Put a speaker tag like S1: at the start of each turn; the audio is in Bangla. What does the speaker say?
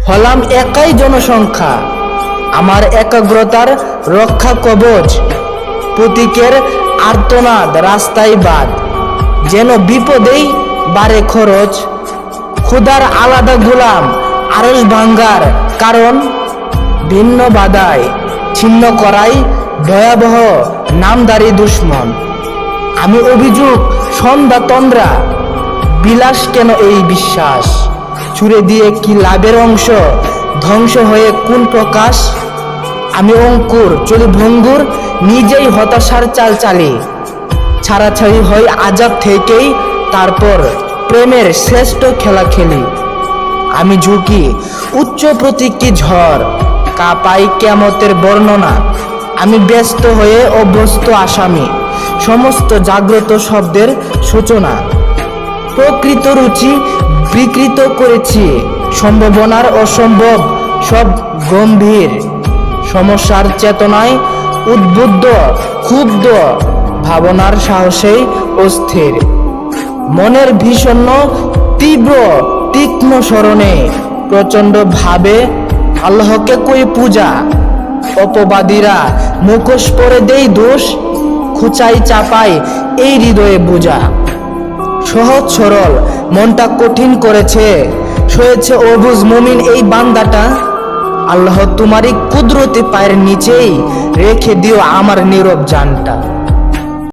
S1: হলাম একাই জনসংখ্যা, আমার একাগ্রতার রক্ষা কবচ, প্রতীকের আর্তনাদ রাস্তায় বাদ, যেন বিপদেই বাড়ে খরচ। ক্ষুধার আলাদা গোলাম, আরশ ভাঙ্গার কারণ, ভিন্ন বাধায় ছিন্ন করাই ভয়াবহ নামদারি দুশ্মন। আমি অভিযোগ সন্ধ্যা তন্দ্রা, বিলাস কেন এই বিশ্বাস, ছুড়ে দিয়ে কি লাভের অংশ, ধ্বংস হয়ে কোন প্রকাশ। আমি অঙ্কুর চলি ভঙ্গুর, নিজেই হতাশার চাল চালি, ছাড়াছাড়ি হয় আজাব থেকেই, তারপর প্রেমের শ্রেষ্ঠ খেলা খেলি। আমি ঝুঁকি উচ্চ প্রতীকী ঝড়, কাঁপাই কেমতের বর্ণনা। আমি ব্যস্ত হয়ে অভ্যস্ত আসামি, সমস্ত জাগ্রত শব্দের সূচনা। প্রকৃত রুচি বিকৃত করেছি, সম্ভাবনার অসম্ভব সব গম্ভীর। সমস্যার চেতনায় উদ্বুদ্ধ, ক্ষুব্ধ, ভাবনার সাহসেই অস্থির। মনের ভীষণ তীব্র তীক্ষ্ণ স্মরণে প্রচণ্ড ভাবে আল্লাহকে কই পূজা। অপবাদীরা মুখোশ পরে দেই দোষ, খুচাই চাপাই এই হৃদয়ে বোঝা। সহজ সরল মনটা কঠিন করেছে, সয়েছে অবুঝ মুমিন এই বান্দাটা। আল্লাহ তোমারই কুদরতি পায়ের নিচেই রেখে দিও আমার নীরব জানটা।